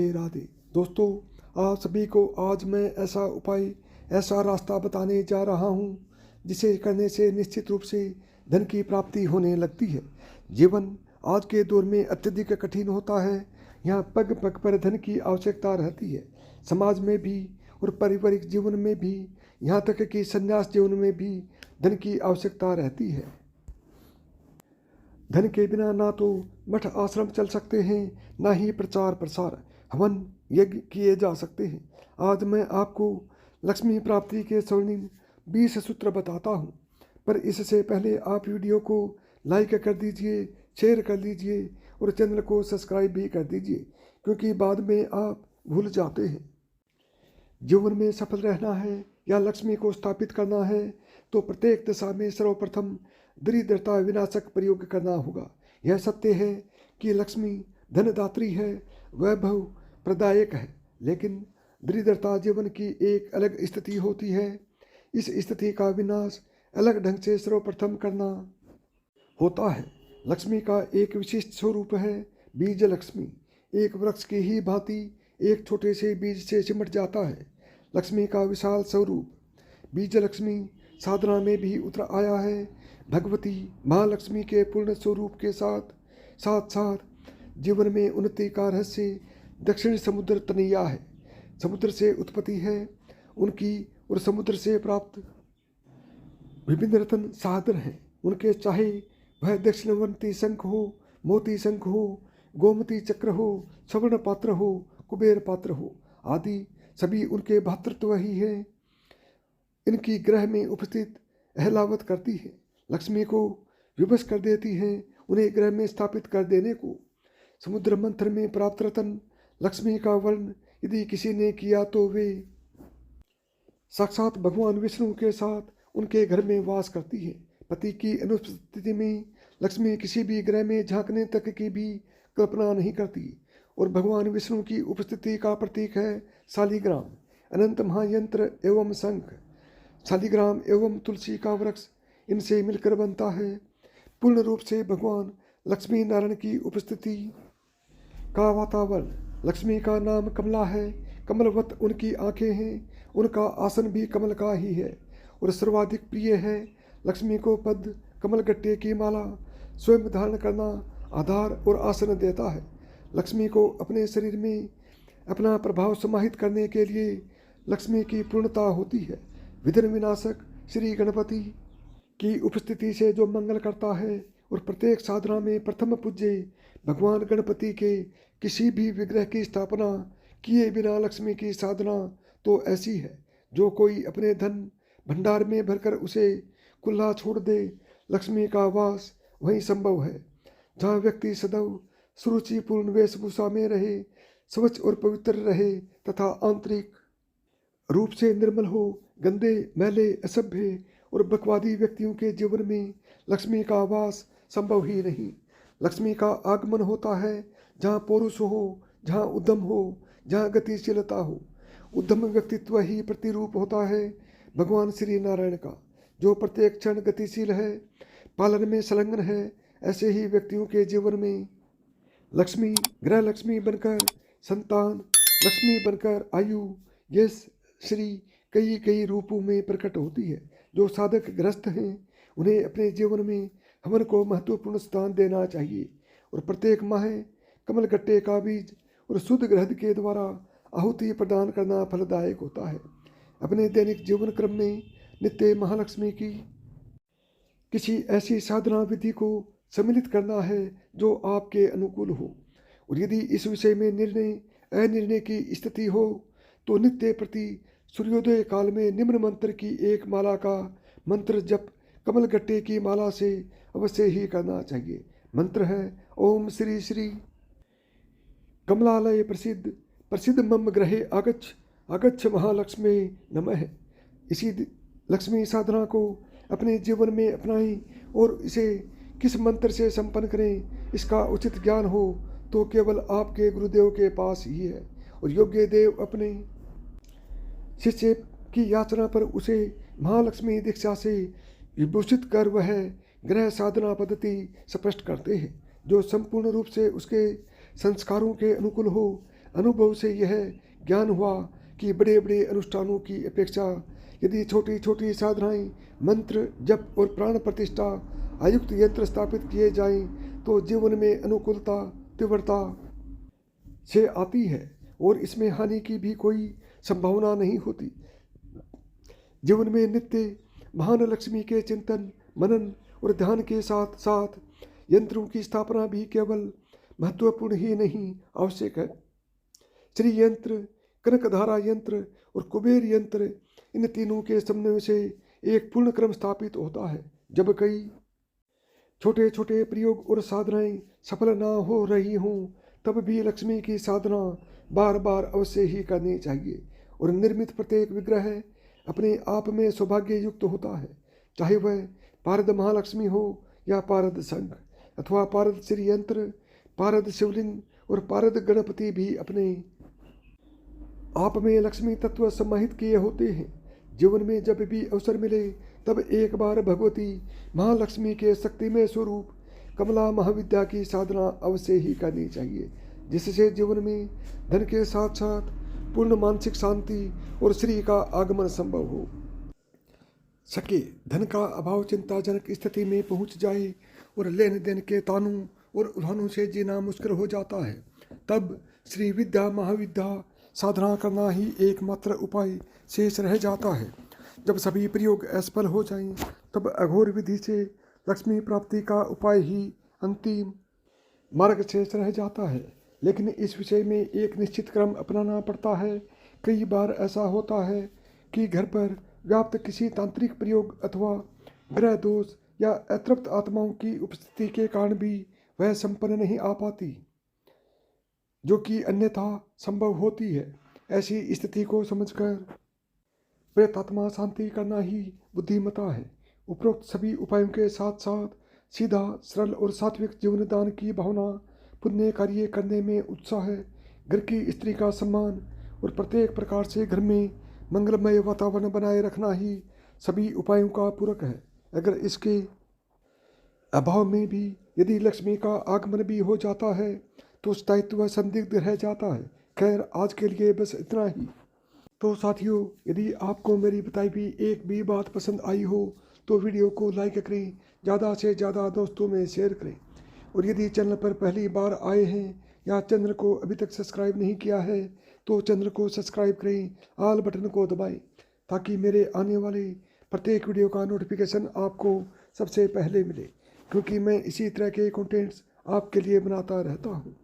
राधे राधे। दोस्तों, आप सभी को आज मैं ऐसा रास्ता बताने जा रहा हूँ जिसे करने से निश्चित रूप से धन की प्राप्ति होने लगती है। जीवन आज के दौर में अत्यधिक कठिन होता है। यहाँ पग पग पर धन की आवश्यकता रहती है। समाज में भी और पारिवारिक जीवन में भी, यहाँ तक कि संन्यास जीवन में भी धन की आवश्यकता रहती है। धन के बिना ना तो मठ आश्रम चल सकते हैं, ना ही प्रचार प्रसार हवन यज्ञ किए जा सकते हैं। आज मैं आपको लक्ष्मी प्राप्ति के स्वर्णिम 20 सूत्र बताता हूँ, पर इससे पहले आप वीडियो को लाइक कर दीजिए, शेयर कर दीजिए और चैनल को सब्सक्राइब भी कर दीजिए, क्योंकि बाद में आप भूल जाते हैं। जीवन में सफल रहना है या लक्ष्मी को स्थापित करना है तो प्रत्येक दशा में सर्वप्रथम दरिद्रता विनाशक प्रयोग करना होगा। यह सत्य है कि लक्ष्मी धनदात्री है, वैभव प्रदायक है, लेकिन दरिद्रता जीवन की एक अलग स्थिति होती है। इस स्थिति का विनाश अलग ढंग से सर्वप्रथम करना होता है। लक्ष्मी का एक विशिष्ट स्वरूप है बीज लक्ष्मी। एक वृक्ष की ही भांति एक छोटे से बीज से सिमट जाता है लक्ष्मी का विशाल स्वरूप। बीज लक्ष्मी साधना में भी उतर आया है। भगवती महालक्ष्मी के पूर्ण स्वरूप के साथ साथ जीवन में उन्नति का रहस्य दक्षिण समुद्र तनैया है। समुद्र से उत्पत्ति है उनकी और समुद्र से प्राप्त विभिन्न रत्न साधन हैं उनके, चाहे वह दक्षिणवंती शंख हो, मोती शंख हो, गोमती चक्र हो, स्वर्ण पात्र हो, कुबेर पात्र हो आदि सभी उनके भातृत्व ही हैं। इनकी ग्रह में उपस्थित अहलावत करती है, लक्ष्मी को विवश कर देती हैं उन्हें ग्रह में स्थापित कर देने को। समुद्र मंथन में प्राप्त रतन लक्ष्मी का वर्ण यदि किसी ने किया तो वे साक्षात भगवान विष्णु के साथ उनके घर में वास करती है। पति की अनुपस्थिति में लक्ष्मी किसी भी ग्रह में झांकने तक की भी कल्पना नहीं करती और भगवान विष्णु की उपस्थिति का प्रतीक है शालिग्राम, अनंत महायंत्र एवं शंख। शालिग्राम एवं तुलसी का वृक्ष इनसे मिलकर बनता है। पूर्ण रूप से भगवान लक्ष्मी नारायण की उपस्थिति का वातावरण। लक्ष्मी का नाम कमला है, कमलवत उनकी आंखें हैं, उनका आसन भी कमल का ही है और सर्वाधिक प्रिय है। लक्ष्मी को पद कमल गट्टे की माला स्वयं धारण करना आधार और आसन देता है। लक्ष्मी को अपने शरीर में अपना प्रभाव समाहित करने के लिए लक्ष्मी की पूर्णता होती है। विघ्न विनाशक श्री गणपति की उपस्थिति से जो मंगल करता है और प्रत्येक साधना में प्रथम पूज्य भगवान गणपति के किसी भी विग्रह की स्थापना किए बिना लक्ष्मी की साधना तो ऐसी है जो कोई अपने धन भंडार में भरकर उसे खुला छोड़ दे। लक्ष्मी का वास वहीं संभव है जहाँ व्यक्ति सदैव सुरुचिपूर्ण वेशभूषा में रहे, स्वच्छ और पवित्र रहे तथा आंतरिक रूप से निर्मल हो। गंदे, मैले, असभ्य और बकवादी व्यक्तियों के जीवन में लक्ष्मी का वास संभव ही नहीं। लक्ष्मी का आगमन होता है जहाँ पौरुष हो, जहाँ उद्यम हो, जहाँ गतिशीलता हो। उद्यम व्यक्तित्व ही प्रतिरूप होता है भगवान श्री नारायण का, जो प्रत्येक क्षण गतिशील है, पालन में संलग्न है। ऐसे ही व्यक्तियों के जीवन में लक्ष्मी गृह लक्ष्मी बनकर संतान, लक्ष्मी बनकर आयु, यश, श्री कई कई रूपों में प्रकट होती है। जो साधक गृहस्थ हैं उन्हें अपने जीवन में हवन को महत्वपूर्ण स्थान देना चाहिए और प्रत्येक माह कमल गट्टे का बीज और शुद्ध ग्रहद के द्वारा आहुति प्रदान करना फलदायक होता है। अपने दैनिक जीवन क्रम में नित्य महालक्ष्मी की किसी ऐसी साधना विधि को सम्मिलित करना है जो आपके अनुकूल हो, और यदि इस विषय में अनिर्णय की स्थिति हो तो नित्य प्रति सूर्योदय काल में निम्न मंत्र की एक माला का मंत्र जप कमल गट्टे की माला से अवश्य ही करना चाहिए। मंत्र है ओम श्री श्री कमलालय प्रसिद्ध मम ग्रहे आगच्छ महालक्ष्मी नमः। इसी लक्ष्मी साधना को अपने जीवन में अपनाएं और इसे किस मंत्र से संपन्न करें इसका उचित ज्ञान हो तो केवल आपके गुरुदेव के पास ही है, और योग्य देव अपने शिष्य की याचना पर उसे महालक्ष्मी दीक्षा से विभूषित कर वह ग्रह साधना पद्धति स्पष्ट करते हैं जो संपूर्ण रूप से उसके संस्कारों के अनुकूल हो। अनुभव से यह ज्ञान हुआ कि बड़े बड़े अनुष्ठानों की अपेक्षा यदि छोटी छोटी साधनाएं, मंत्र, जप और प्राण प्रतिष्ठा आयुक्त यंत्र स्थापित किए जाएं तो जीवन में अनुकूलता तीव्रता से आती है और इसमें हानि की भी कोई संभावना नहीं होती। जीवन में नित्य महान लक्ष्मी के चिंतन, मनन और ध्यान के साथ साथ यंत्रों की स्थापना भी केवल महत्वपूर्ण ही नहीं आवश्यक है। श्री यंत्र, कनकधारा यंत्र और कुबेर यंत्र, इन तीनों के समन्वय से एक पूर्ण क्रम स्थापित होता है। जब कई छोटे छोटे प्रयोग और साधनाएं सफल ना हो रही हों तब भी लक्ष्मी की साधना बार बार अवश्य ही करनी चाहिए और निर्मित प्रत्येक विग्रह अपने आप में सौभाग्य युक्त होता है, चाहे वह पारद महालक्ष्मी हो या पारद शंख अथवा पारद श्री यंत्र, पारद शिवलिंग और पारद गणपति भी अपने आप में लक्ष्मी तत्व समाहित किए होते हैं। जीवन में जब भी अवसर मिले तब एक बार भगवती महालक्ष्मी के शक्तिमय स्वरूप कमला महाविद्या की साधना अवश्य ही करनी चाहिए, जिससे जीवन में धन के साथ साथ पूर्ण मानसिक शांति और श्री का आगमन संभव हो सके। धन का अभाव चिंताजनक स्थिति में पहुंच जाए और लेन देन के तानों और उल्हानों से जीना मुश्किल हो जाता है, तब श्री विद्या महाविद्या साधना करना ही एकमात्र उपाय शेष रह जाता है। जब सभी प्रयोग असफल हो जाएं, तब अघोर विधि से लक्ष्मी प्राप्ति का उपाय ही अंतिम मार्ग शेष रह जाता है। लेकिन इस विषय में एक निश्चित क्रम अपनाना पड़ता है। कई बार ऐसा होता है कि घर पर व्याप्त किसी तांत्रिक प्रयोग अथवा ग्रह दोष या अतृप्त आत्माओं की उपस्थिति के कारण भी वह संपन्न नहीं आ पाती, जो कि अन्यथा संभव होती है। ऐसी स्थिति को समझकर प्रेतात्मा शांति करना ही बुद्धिमता है। उपरोक्त सभी उपायों के साथ साथ सीधा, सरल और सात्विक जीवन दान की भावना, पुण्य कार्य करने में उत्साह, घर की स्त्री का सम्मान और प्रत्येक प्रकार से घर में मंगलमय वातावरण बनाए रखना ही सभी उपायों का पूरक है। अगर इसके अभाव में भी यदि लक्ष्मी का आगमन भी हो जाता है तो स्थायित्व संदिग्ध रह जाता है। खैर, आज के लिए बस इतना ही। तो साथियों, यदि आपको मेरी बताई हुई एक भी बात पसंद आई हो तो वीडियो को लाइक करें, ज़्यादा से ज़्यादा दोस्तों में शेयर करें और यदि चैनल पर पहली बार आए हैं या चैनल को अभी तक सब्सक्राइब नहीं किया है तो चैनल को सब्सक्राइब करें, ऑल बटन को दबाएं ताकि मेरे आने वाले प्रत्येक वीडियो का नोटिफिकेशन आपको सबसे पहले मिले, क्योंकि मैं इसी तरह के कंटेंट्स आपके लिए बनाता रहता हूँ।